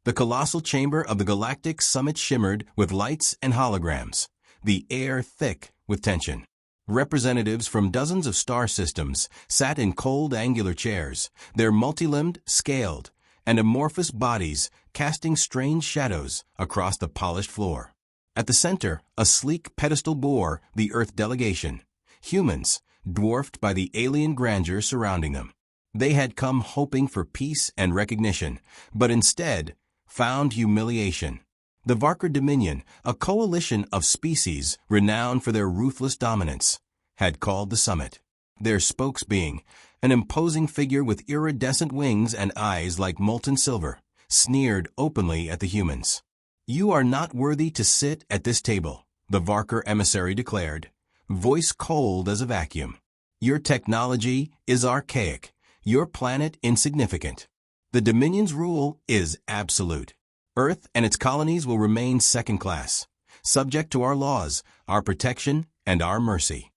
The colossal chamber of the galactic summit shimmered with lights and holograms, the air thick with tension. Representatives from dozens of star systems sat in cold angular chairs, their multi-limbed, scaled, and amorphous bodies casting strange shadows across the polished floor. At the center, a sleek pedestal bore the Earth delegation, humans, dwarfed by the alien grandeur surrounding them. They had come hoping for peace and recognition, but instead found humiliation. The Varker Dominion, a coalition of species renowned for their ruthless dominance, had called the summit. Their spokesbeing, an imposing figure with iridescent wings and eyes like molten silver, sneered openly at the humans. "You are not worthy to sit at this table," the Varker emissary declared, voice cold as a vacuum. "Your technology is archaic, your planet insignificant. The Dominion's rule is absolute. Earth and its colonies will remain second class, subject to our laws, our protection, and our mercy."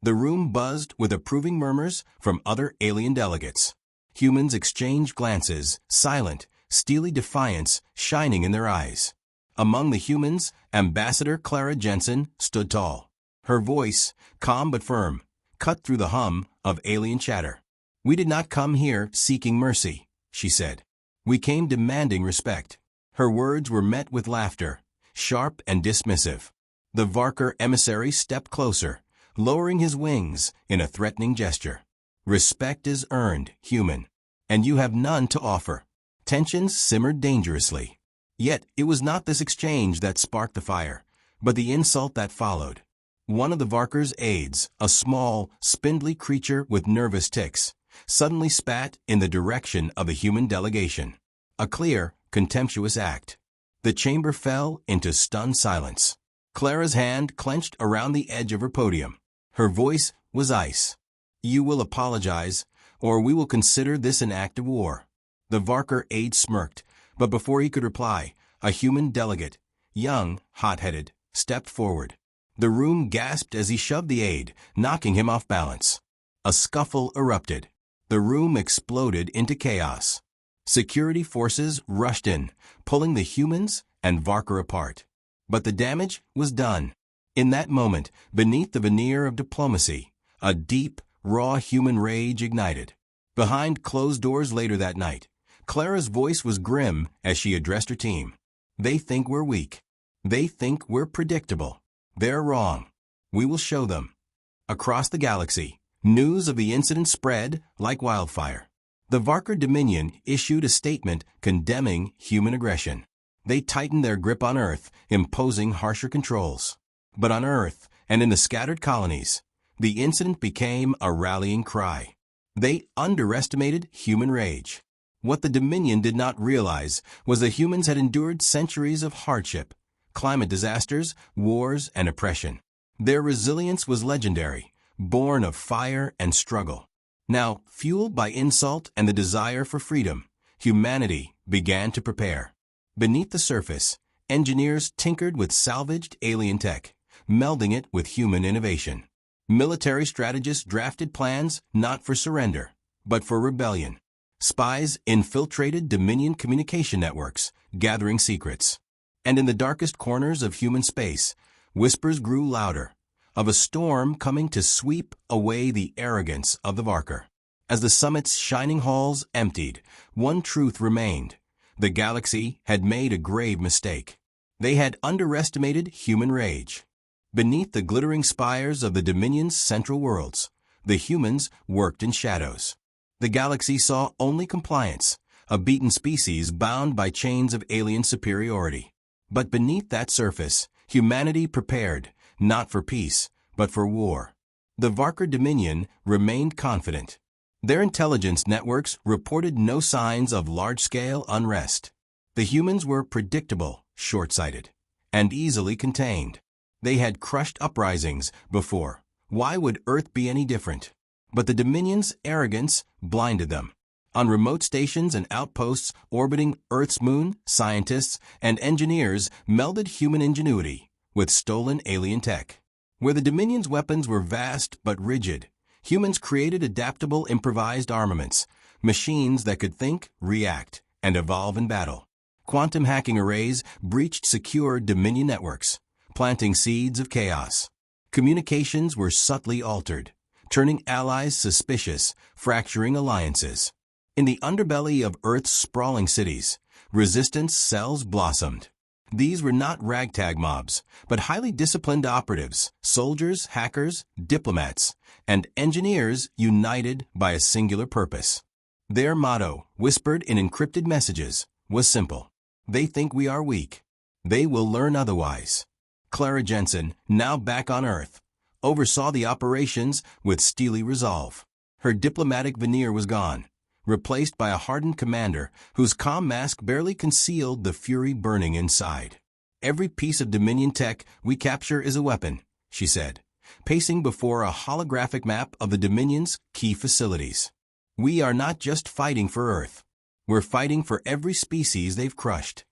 The room buzzed with approving murmurs from other alien delegates. Humans exchanged glances, silent, steely defiance shining in their eyes. Among the humans, Ambassador Clara Jensen stood tall. Her voice, calm but firm, cut through the hum of alien chatter. "We did not come here seeking mercy," she said. "We came demanding respect." Her words were met with laughter, sharp and dismissive. The Varker emissary stepped closer, lowering his wings in a threatening gesture. "Respect is earned, human, and you have none to offer." Tensions simmered dangerously. Yet it was not this exchange that sparked the fire, but the insult that followed. One of the Varker's aides, a small, spindly creature with nervous tics, suddenly spat in the direction of the human delegation. A clear, contemptuous act. The chamber fell into stunned silence. Clara's hand clenched around the edge of her podium. Her voice was ice. "You will apologize, or we will consider this an act of war." The Varker aide smirked, but before he could reply, a human delegate, young, hot-headed, stepped forward. The room gasped as he shoved the aide, knocking him off balance. A scuffle erupted. The room exploded into chaos. Security forces rushed in, pulling the humans and Varker apart. But the damage was done. In that moment, beneath the veneer of diplomacy, a deep, raw human rage ignited. Behind closed doors later that night, Clara's voice was grim as she addressed her team. "They think we're weak. They think we're predictable. They're wrong. We will show them." Across the galaxy, news of the incident spread like wildfire. The Varker Dominion issued a statement condemning human aggression. They tightened their grip on Earth, imposing harsher controls. But on Earth and in the scattered colonies, the incident became a rallying cry. They underestimated human rage. What the Dominion did not realize was that humans had endured centuries of hardship, climate disasters, wars, and oppression. Their resilience was legendary, born of fire and struggle. Now, fueled by insult and the desire for freedom, humanity began to prepare. Beneath the surface, engineers tinkered with salvaged alien tech, melding it with human innovation. Military strategists drafted plans not for surrender, but for rebellion. Spies infiltrated Dominion communication networks, gathering secrets. And in the darkest corners of human space, whispers grew louder, of a storm coming to sweep away the arrogance of the Varker. As the summit's shining halls emptied, one truth remained. The galaxy had made a grave mistake. They had underestimated human rage. Beneath the glittering spires of the Dominion's central worlds, the humans worked in shadows. The galaxy saw only compliance, a beaten species bound by chains of alien superiority. But beneath that surface, humanity prepared, not for peace, but for war. The Varker Dominion remained confident. Their intelligence networks reported no signs of large-scale unrest. The humans were predictable, short-sighted, and easily contained. They had crushed uprisings before. Why would Earth be any different? But the Dominion's arrogance blinded them. On remote stations and outposts orbiting Earth's moon, scientists and engineers melded human ingenuity with stolen alien tech. Where the Dominion's weapons were vast but rigid, humans created adaptable improvised armaments, machines that could think, react, and evolve in battle. Quantum hacking arrays breached secure Dominion networks, planting seeds of chaos. Communications were subtly altered, turning allies suspicious, fracturing alliances. In the underbelly of Earth's sprawling cities, resistance cells blossomed. These were not ragtag mobs, but highly disciplined operatives, soldiers, hackers, diplomats, and engineers united by a singular purpose. Their motto, whispered in encrypted messages, was simple. They think we are weak. They will learn otherwise. Clara Jensen, now back on Earth, oversaw the operations with steely resolve. Her diplomatic veneer was gone, replaced by a hardened commander whose calm mask barely concealed the fury burning inside. Every piece of Dominion tech we capture is a weapon, she said, pacing before a holographic map of the Dominion's key facilities. We are not just fighting for Earth. We're fighting for every species they've crushed.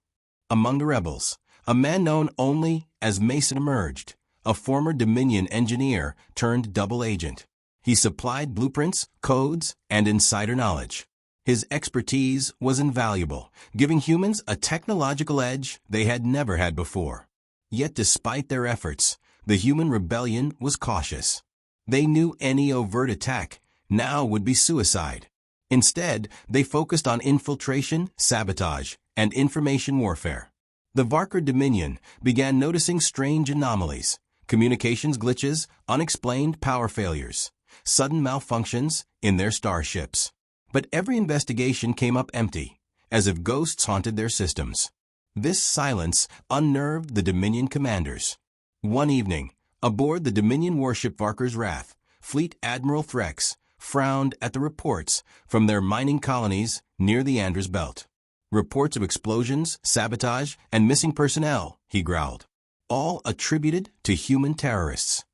Among the rebels, a man known only as Mason emerged, a former Dominion engineer turned double agent. He supplied blueprints, codes, and insider knowledge. His expertise was invaluable, giving humans a technological edge they had never had before. Yet despite their efforts, the human rebellion was cautious. They knew any overt attack now would be suicide. Instead, they focused on infiltration, sabotage, and information warfare. The Varker Dominion began noticing strange anomalies, communications glitches, unexplained power failures, sudden malfunctions in their starships. But every investigation came up empty, as if ghosts haunted their systems. This silence unnerved the Dominion commanders. One evening, aboard the Dominion warship Varker's Wrath, Fleet Admiral Threx frowned at the reports from their mining colonies near the Andros Belt. Reports of explosions, sabotage, and missing personnel, he growled, all attributed to human terrorists.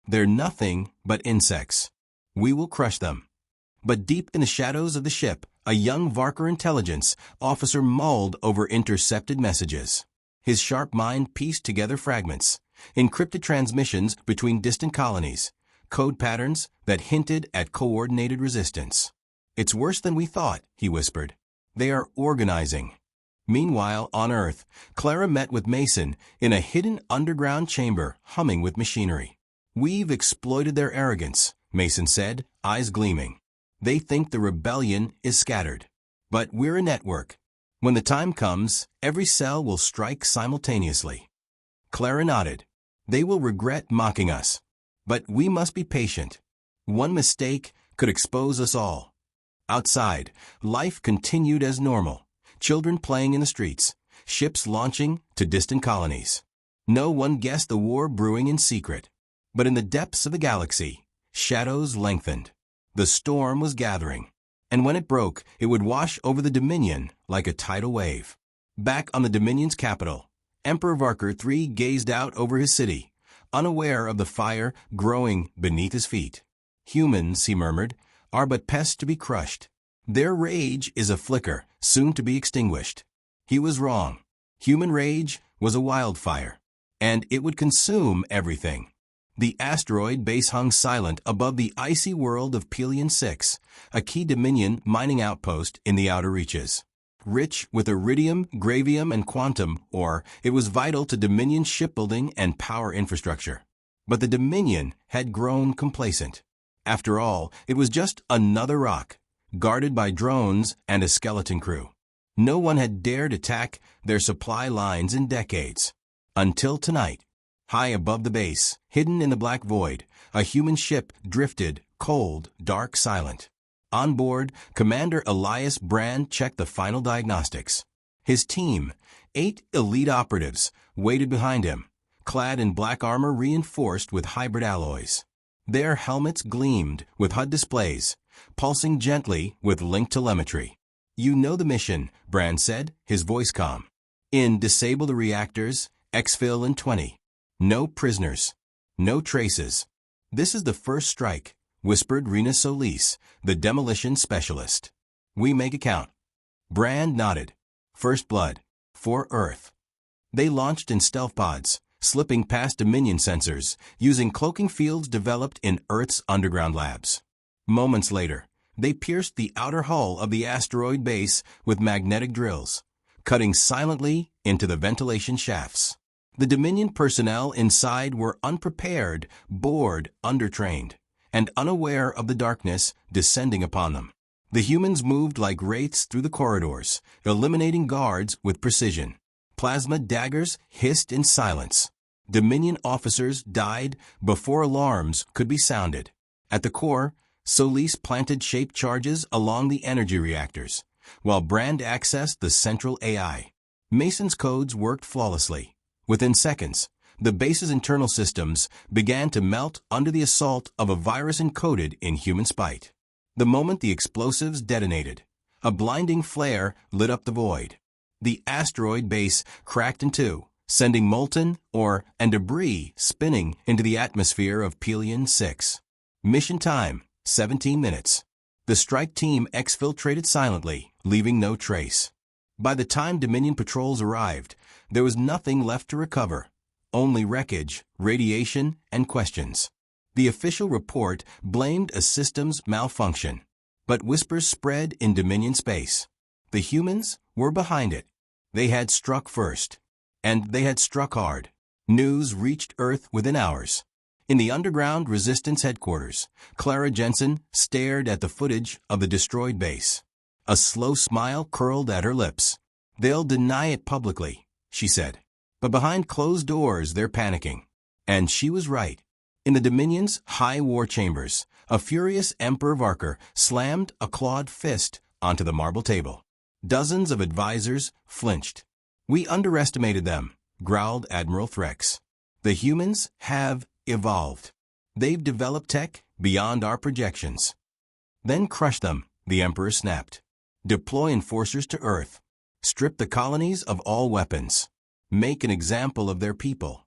They're nothing but insects. We will crush them. But deep in the shadows of the ship, a young Varker intelligence officer mulled over intercepted messages. His sharp mind pieced together fragments, encrypted transmissions between distant colonies, code patterns that hinted at coordinated resistance. It's worse than we thought, he whispered. They are organizing. Meanwhile, on Earth, Clara met with Mason in a hidden underground chamber humming with machinery. We've exploited their arrogance, Mason said, eyes gleaming. They think the rebellion is scattered. But we're a network. When the time comes, every cell will strike simultaneously. Clara nodded. They will regret mocking us. But we must be patient. One mistake could expose us all. Outside, life continued as normal. Children playing in the streets, ships launching to distant colonies. No one guessed the war brewing in secret. But in the depths of the galaxy, shadows lengthened. The storm was gathering, and when it broke, it would wash over the Dominion like a tidal wave. Back on the Dominion's capital, Emperor Varker III gazed out over his city, unaware of the fire growing beneath his feet. Humans, he murmured, are but pests to be crushed. Their rage is a flicker, soon to be extinguished. He was wrong. Human rage was a wildfire, and it would consume everything. The asteroid base hung silent above the icy world of Pelion 6, a key Dominion mining outpost in the outer reaches. Rich with iridium, gravium, and quantum ore, it was vital to Dominion's shipbuilding and power infrastructure. But the Dominion had grown complacent. After all, it was just another rock, guarded by drones and a skeleton crew. No one had dared attack their supply lines in decades. Until tonight. High above the base, hidden in the black void, a human ship drifted, cold, dark, silent. On board, Commander Elias Brand checked the final diagnostics. His team, 8 elite operatives, waited behind him, clad in black armor reinforced with hybrid alloys. Their helmets gleamed with HUD displays, pulsing gently with linked telemetry. You know the mission, Brand said, his voice calm. Disable the reactors, exfil in 20. No prisoners. No traces. This is the first strike, whispered Rena Solis, the demolition specialist. We make it count. Brand nodded. First blood. For Earth. They launched in stealth pods, slipping past Dominion sensors, using cloaking fields developed in Earth's underground labs. Moments later, they pierced the outer hull of the asteroid base with magnetic drills, cutting silently into the ventilation shafts. The Dominion personnel inside were unprepared, bored, undertrained, and unaware of the darkness descending upon them. The humans moved like wraiths through the corridors, eliminating guards with precision. Plasma daggers hissed in silence. Dominion officers died before alarms could be sounded. At the core, Solis planted shaped charges along the energy reactors, while Brand accessed the central AI. Mason's codes worked flawlessly. Within seconds, the base's internal systems began to melt under the assault of a virus encoded in human spite. The moment the explosives detonated, a blinding flare lit up the void. The asteroid base cracked in two, sending molten ore and debris spinning into the atmosphere of Pelion 6. Mission time, 17 minutes. The strike team exfiltrated silently, leaving no trace. By the time Dominion patrols arrived, there was nothing left to recover, only wreckage, radiation, and questions. The official report blamed a systems malfunction, but whispers spread in Dominion space. The humans were behind it. They had struck first, and they had struck hard. News reached Earth within hours. In the underground resistance headquarters, Clara Jensen stared at the footage of the destroyed base. A slow smile curled at her lips. "They'll deny it publicly," she said. "But behind closed doors, they're panicking." And she was right. In the Dominion's high war chambers, a furious Emperor Varker slammed a clawed fist onto the marble table. Dozens of advisors flinched. "We underestimated them," growled Admiral Threx. "The humans have evolved. They've developed tech beyond our projections." "Then crush them," the Emperor snapped. "Deploy enforcers to Earth. Strip the colonies of all weapons. Make an example of their people."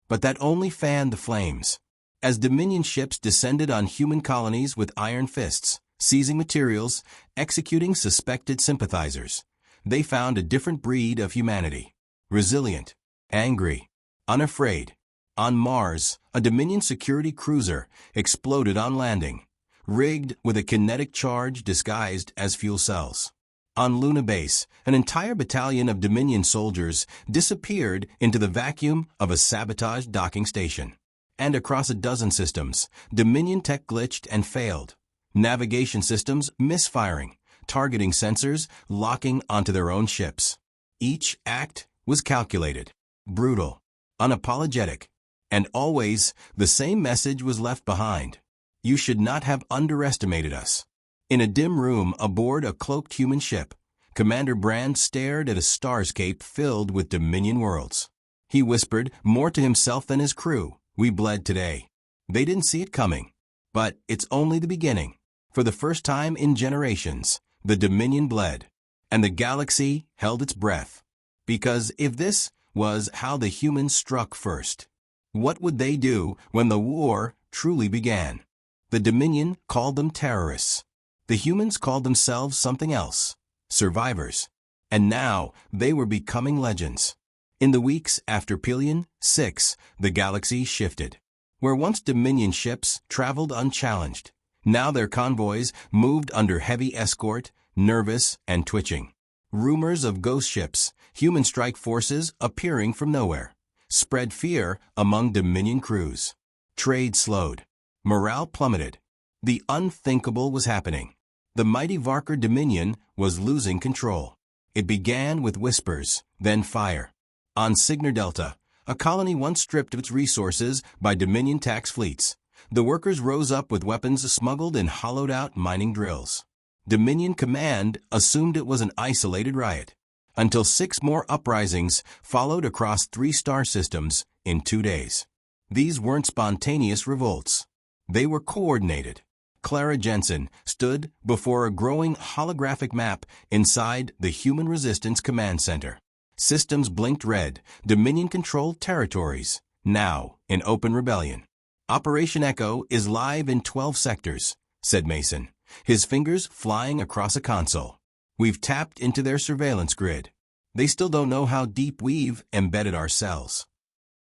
But that only fanned the flames. As Dominion ships descended on human colonies with iron fists, seizing materials, executing suspected sympathizers, they found a different breed of humanity. Resilient, angry, unafraid. On Mars, a Dominion security cruiser exploded on landing, rigged with a kinetic charge disguised as fuel cells. On Luna Base, an entire battalion of Dominion soldiers disappeared into the vacuum of a sabotaged docking station. And across a dozen systems, Dominion tech glitched and failed. Navigation systems misfiring, targeting sensors locking onto their own ships. Each act was calculated, brutal, unapologetic, and always the same message was left behind. You should not have underestimated us. In a dim room aboard a cloaked human ship, Commander Brand stared at a starscape filled with Dominion worlds. He whispered, more to himself than his crew, "We bled today. They didn't see it coming. But it's only the beginning. For the first time in generations, the Dominion bled, and the galaxy held its breath. Because if this was how the humans struck first, what would they do when the war truly began? The Dominion called them terrorists. The humans called themselves something else, survivors. And now they were becoming legends. In the weeks after Pelion 6, the galaxy shifted. Where once Dominion ships traveled unchallenged, now their convoys moved under heavy escort, nervous and twitching. Rumors of ghost ships, human strike forces appearing from nowhere, spread fear among Dominion crews. Trade slowed. Morale plummeted. The unthinkable was happening. The mighty Varker Dominion was losing control. It began with whispers, then fire. On Cygnar Delta, a colony once stripped of its resources by Dominion tax fleets, the workers rose up with weapons smuggled in hollowed-out mining drills. Dominion Command assumed it was an isolated riot, until 6 more uprisings followed across 3 star systems in 2 days. These weren't spontaneous revolts. They were coordinated. Clara Jensen stood before a growing holographic map inside the Human Resistance Command Center. Systems blinked red, Dominion-controlled territories, now in open rebellion. "Operation Echo is live in 12 sectors," said Mason, his fingers flying across a console. "We've tapped into their surveillance grid. They still don't know how deep we've embedded our cells."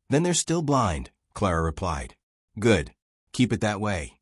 "Then they're still blind," Clara replied. "Good. Keep it that way."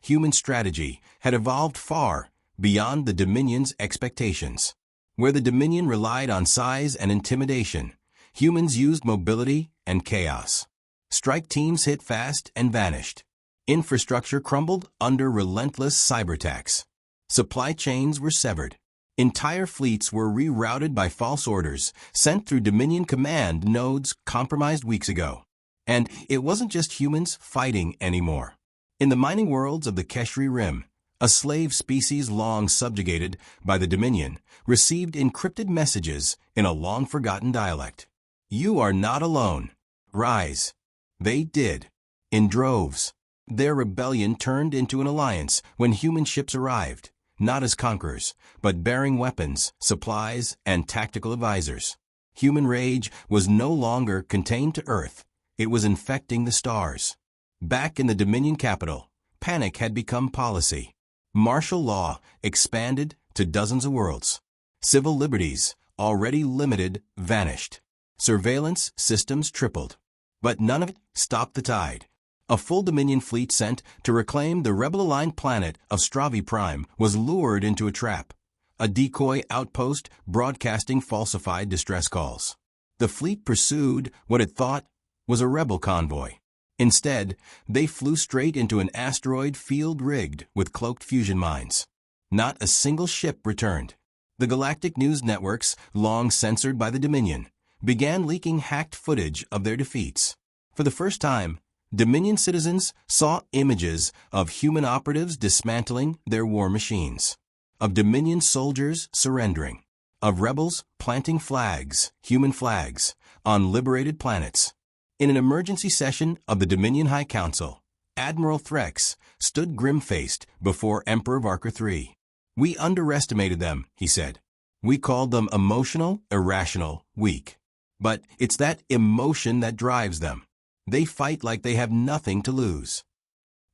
Human strategy had evolved far beyond the Dominion's expectations. Where the Dominion relied on size and intimidation, humans used mobility and chaos. Strike teams hit fast and vanished. Infrastructure crumbled under relentless cyberattacks. Supply chains were severed. Entire fleets were rerouted by false orders sent through Dominion command nodes compromised weeks ago. And it wasn't just humans fighting anymore. In the mining worlds of the Keshri Rim, a slave species long subjugated by the Dominion received encrypted messages in a long-forgotten dialect. "You are not alone. Rise." They did. In droves. Their rebellion turned into an alliance when human ships arrived, not as conquerors, but bearing weapons, supplies, and tactical advisors. Human rage was no longer contained to Earth. It was infecting the stars. Back in the Dominion capital, panic had become policy. Martial law expanded to dozens of worlds. Civil liberties, already limited, vanished. Surveillance systems tripled. But none of it stopped the tide. A full Dominion fleet sent to reclaim the rebel-aligned planet of Stravi Prime was lured into a trap. A decoy outpost broadcasting falsified distress calls. The fleet pursued what it thought was a rebel convoy. Instead, they flew straight into an asteroid field rigged with cloaked fusion mines. Not a single ship returned. The galactic news networks, long censored by the Dominion, began leaking hacked footage of their defeats. For the first time, Dominion citizens saw images of human operatives dismantling their war machines, of Dominion soldiers surrendering, of rebels planting flags, human flags, on liberated planets. In an emergency session of the Dominion High Council, Admiral Threx stood grim-faced before Emperor Varker III. "We underestimated them," he said. "We called them emotional, irrational, weak. But it's that emotion that drives them. They fight like they have nothing to lose."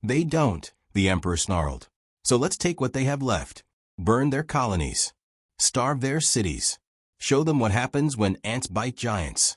"They don't," the Emperor snarled. "So let's take what they have left, burn their colonies, starve their cities, show them what happens when ants bite giants."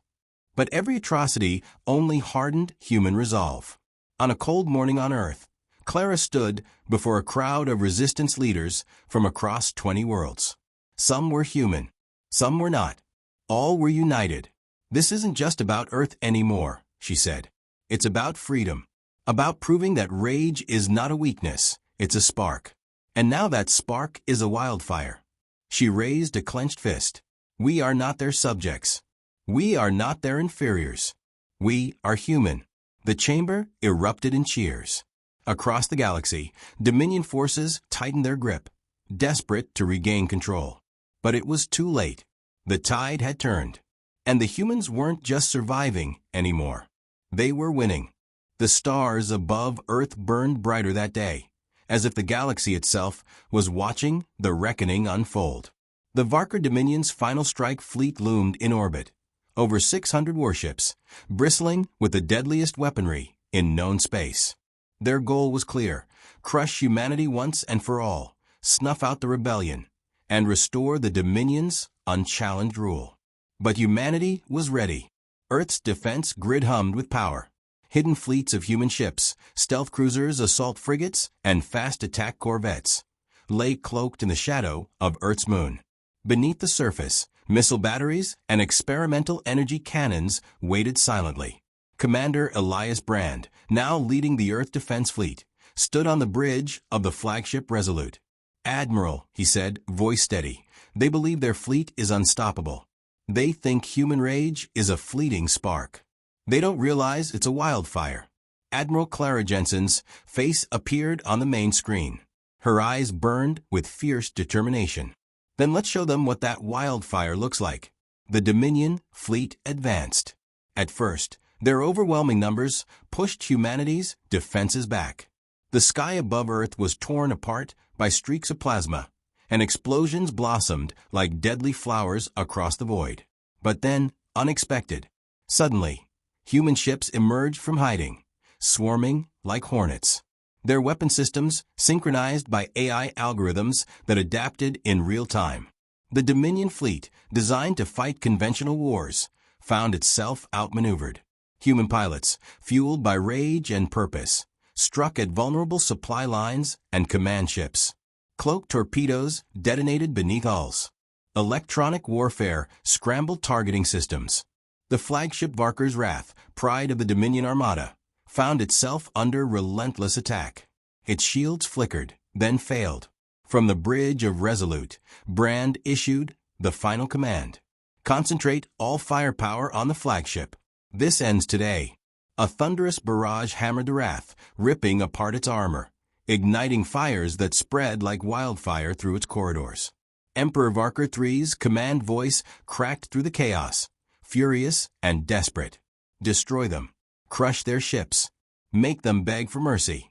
But every atrocity only hardened human resolve. On a cold morning on Earth, Clara stood before a crowd of resistance leaders from across 20 worlds. Some were human, some were not. All were united. "This isn't just about Earth anymore," she said. "It's about freedom, about proving that rage is not a weakness, it's a spark. And now that spark is a wildfire." She raised a clenched fist. "We are not their subjects. We are not their inferiors. We are human." The chamber erupted in cheers. Across the galaxy, Dominion forces tightened their grip, desperate to regain control. But it was too late. The tide had turned. And the humans weren't just surviving anymore. They were winning. The stars above Earth burned brighter that day, as if the galaxy itself was watching the reckoning unfold. The Varker Dominion's final strike fleet loomed in orbit. Over 600 warships, bristling with the deadliest weaponry in known space. Their goal was clear: crush humanity once and for all, snuff out the rebellion, and restore the Dominion's unchallenged rule. But humanity was ready. Earth's defense grid hummed with power. Hidden fleets of human ships, stealth cruisers, assault frigates, and fast attack corvettes lay cloaked in the shadow of Earth's moon. Beneath the surface, missile batteries and experimental energy cannons waited silently. Commander Elias Brand, now leading the Earth Defense Fleet, stood on the bridge of the flagship Resolute. "Admiral," he said, voice steady, "they believe their fleet is unstoppable. They think human rage is a fleeting spark. They don't realize it's a wildfire." Admiral Clara Jensen's face appeared on the main screen. Her eyes burned with fierce determination. "Then let's show them what that wildfire looks like." The Dominion fleet advanced. At first, their overwhelming numbers pushed humanity's defenses back. The sky above Earth was torn apart by streaks of plasma, and explosions blossomed like deadly flowers across the void. But then, unexpected, suddenly, human ships emerged from hiding, swarming like hornets. Their weapon systems synchronized by AI algorithms that adapted in real time. The Dominion fleet, designed to fight conventional wars, found itself outmaneuvered. Human pilots, fueled by rage and purpose, struck at vulnerable supply lines and command ships. Cloaked torpedoes detonated beneath hulls. Electronic warfare scrambled targeting systems. The flagship Varker's Wrath, pride of the Dominion Armada, found itself under relentless attack. Its shields flickered, then failed. From the bridge of Resolute, Brand issued the final command. Concentrate all firepower on the flagship. This ends today. A thunderous barrage hammered the Wrath, ripping apart its armor, igniting fires that spread like wildfire through its corridors. Emperor Varker III's command voice cracked through the chaos, furious and desperate. Destroy them. Crush their ships. Make them beg for mercy.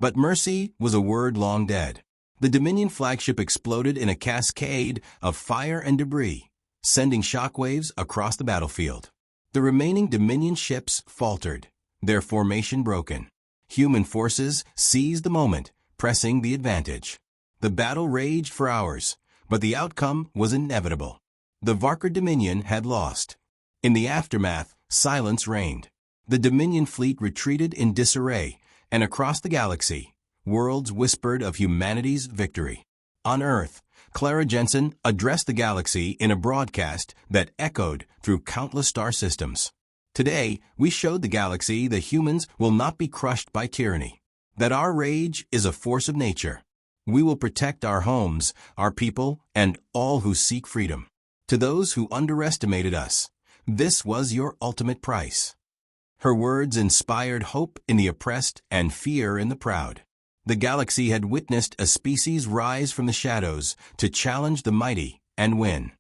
But mercy was a word long dead. The Dominion flagship exploded in a cascade of fire and debris, sending shockwaves across the battlefield. The remaining Dominion ships faltered, their formation broken. Human forces seized the moment, pressing the advantage. The battle raged for hours, but the outcome was inevitable. The Varker Dominion had lost. In the aftermath, silence reigned. The Dominion fleet retreated in disarray, and across the galaxy, worlds whispered of humanity's victory. On Earth, Clara Jensen addressed the galaxy in a broadcast that echoed through countless star systems. Today, we showed the galaxy that humans will not be crushed by tyranny, that our rage is a force of nature. We will protect our homes, our people, and all who seek freedom. To those who underestimated us, this was your ultimate price. Her words inspired hope in the oppressed and fear in the proud. The galaxy had witnessed a species rise from the shadows to challenge the mighty and win.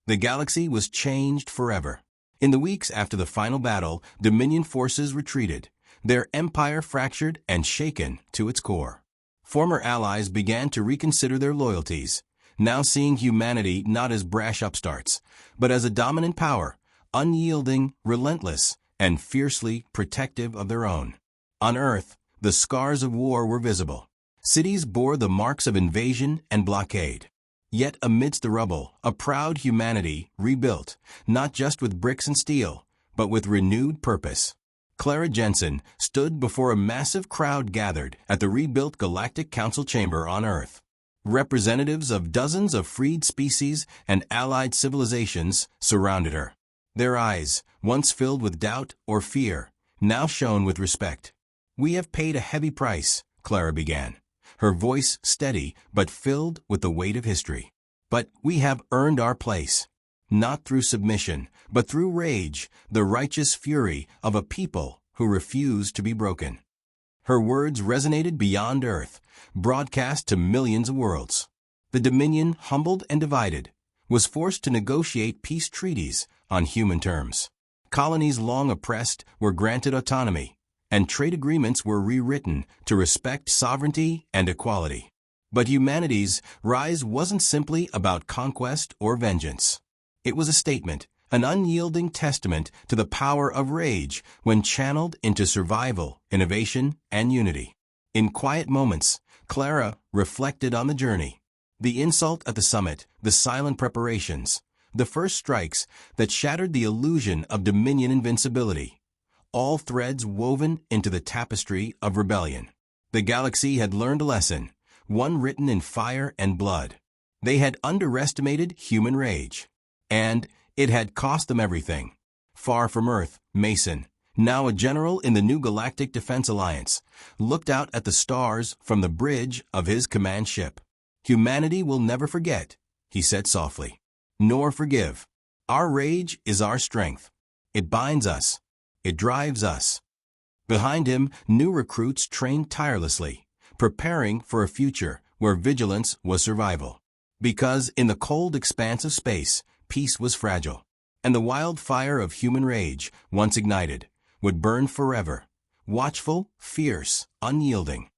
The galaxy was changed forever. In the weeks after the final battle, Dominion forces retreated, their empire fractured and shaken to its core. Former allies began to reconsider their loyalties, now seeing humanity not as brash upstarts, but as a dominant power, unyielding, relentless, and fiercely protective of their own. On Earth, the scars of war were visible. Cities bore the marks of invasion and blockade. Yet amidst the rubble, a proud humanity rebuilt, not just with bricks and steel, but with renewed purpose. Clara Jensen stood before a massive crowd gathered at the rebuilt Galactic Council chamber on Earth. Representatives of dozens of freed species and allied civilizations surrounded her. Their eyes, once filled with doubt or fear, now shone with respect. "We have paid a heavy price," Clara began, her voice steady but filled with the weight of history. "But we have earned our place, not through submission, but through rage, the righteous fury of a people who refuse to be broken." Her words resonated beyond Earth, broadcast to millions of worlds. The Dominion, humbled and divided, was forced to negotiate peace treaties on human terms. Colonies long oppressed were granted autonomy, and trade agreements were rewritten to respect sovereignty and equality. But humanity's rise wasn't simply about conquest or vengeance. It was a statement, an unyielding testament to the power of rage when channeled into survival, innovation, and unity. In quiet moments, Clara reflected on the journey. The insult at the summit, the silent preparations, the first strikes that shattered the illusion of Dominion invincibility. All threads woven into the tapestry of rebellion. The galaxy had learned a lesson, one written in fire and blood. They had underestimated human rage. And it had cost them everything. Far from Earth, Mason, now a general in the new Galactic Defense Alliance, looked out at the stars from the bridge of his command ship. "Humanity will never forget," he said softly, "nor forgive. Our rage is our strength. It binds us. It drives us." Behind him, new recruits trained tirelessly, preparing for a future where vigilance was survival. Because in the cold expanse of space, peace was fragile, and the wildfire of human rage, once ignited, would burn forever, watchful, fierce, unyielding.